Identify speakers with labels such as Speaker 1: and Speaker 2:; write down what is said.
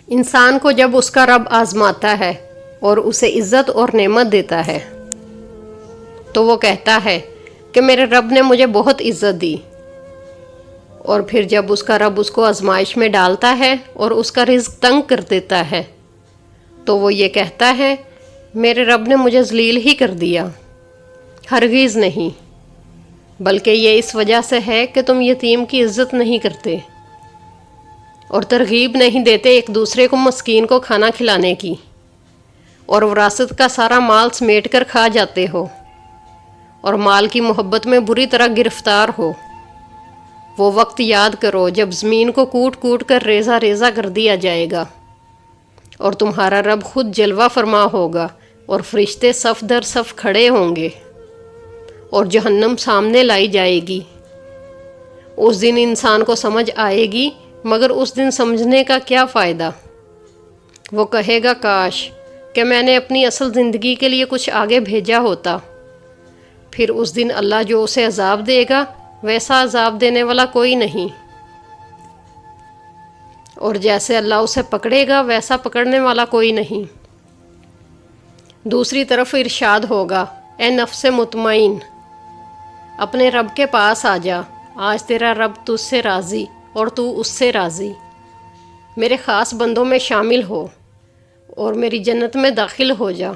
Speaker 1: انسان کو جب اس کا رب آزماتا ہے اور اسے عزت اور نعمت دیتا ہے تو وہ کہتا ہے کہ میرے رب نے مجھے بہت عزت دی، اور پھر جب اس کا رب اس کو آزمائش میں ڈالتا ہے اور اس کا رزق تنگ کر دیتا ہے تو وہ یہ کہتا ہے میرے رب نے مجھے ذلیل ہی کر دیا۔ ہرگز نہیں، بلکہ یہ اس وجہ سے ہے کہ تم یتیم کی عزت نہیں کرتے اور ترغیب نہیں دیتے ایک دوسرے کو مسکین کو کھانا کھلانے کی، اور وراثت کا سارا مال سمیٹ کر کھا جاتے ہو اور مال کی محبت میں بری طرح گرفتار ہو۔ وہ وقت یاد کرو جب زمین کو کوٹ کوٹ کر ریزہ ریزہ کر دیا جائے گا اور تمہارا رب خود جلوہ فرما ہوگا اور فرشتے صف در صف کھڑے ہوں گے اور جہنم سامنے لائی جائے گی۔ اس دن انسان کو سمجھ آئے گی، مگر اس دن سمجھنے کا کیا فائدہ؟ وہ کہے گا کاش کہ میں نے اپنی اصل زندگی کے لیے کچھ آگے بھیجا ہوتا۔ پھر اس دن اللہ جو اسے عذاب دے گا ویسا عذاب دینے والا کوئی نہیں، اور جیسے اللہ اسے پکڑے گا ویسا پکڑنے والا کوئی نہیں۔ دوسری طرف ارشاد ہوگا، اے نفس مطمئن، اپنے رب کے پاس آ جا، آج تیرا رب تجھ سے راضی اور تو اس سے راضی، میرے خاص بندوں میں شامل ہو اور میری جنت میں داخل ہو جا۔